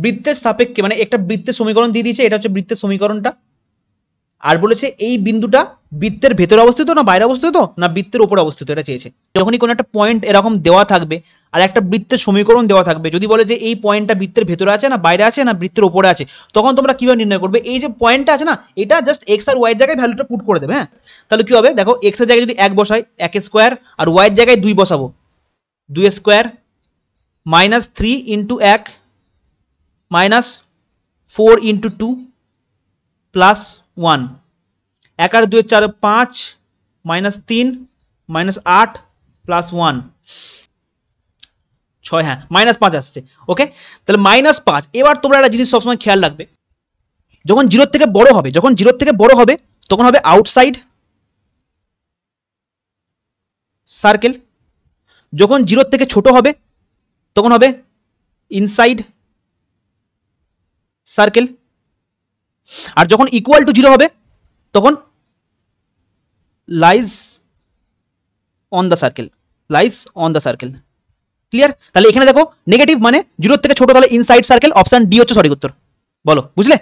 বৃত্তের সাপেক্ষে, মানে একটা বৃত্তের সমীকরণ দিয়ে দিয়েছে, এটা হচ্ছে বৃত্তের সমীকরণটা, আর বলেছে এই বিন্দুটা বৃত্তের ভেতরে অবস্থিত না বাইরে অবস্থিত না বৃত্তের উপরে অবস্থিত, এটা চেয়েছে। যখনই কোনো একটা পয়েন্ট এরকম দেওয়া থাকবে আর একটা বৃত্তের সমীকরণ দেওয়া থাকবে, যদি বলে যে এই পয়েন্টটা বৃত্তের ভেতরে আছে না বাইরে আছে না বৃত্তের উপরে আছে, তখন তোমরা কিভাবে নির্ণয় করবে? এই যে পয়েন্টটা আছে না, এটা জাস্ট এক্স আর ওয়াই জায়গায় ভ্যালুটা পুট করে দেবে। হ্যাঁ, তাহলে কি হবে দেখো, এক্স এর জায়গায় যদি 1 বসাই 1 স্কোয়ার, আর ওয়াই এর জায়গায় 2 বসাবো 2 স্কোয়ার, -3 ইন্টু 1 -4 ইন্টু 2 প্লাস 1, 1 আর 2 4 5, -3 -8 প্লাস 1 6, হ্যাঁ -5 আসছে। ওকে, তাহলে -5। এবার তোমরা একটা জিনিস সবসময় খেয়াল রাখবে, যখন 0 থেকে বড় হবে, যখন 0 থেকে বড় হবে তখন হবে আউটসাইড সার্কেল, যখন 0 থেকে ছোট হবে তখন হবে ইনসাইড সার্কেল, আর যখন ইকুয়াল টু 0 হবে তখন lies on the circle, lies on the circle. Clear? তাহলে এখানে দেখো নেগেটিভ মানে 0 থেকে ছোট, তাহলে ইনসাইড সার্কেল, অপশন ডি হচ্ছে সঠিক উত্তর। বলো, বুঝলে?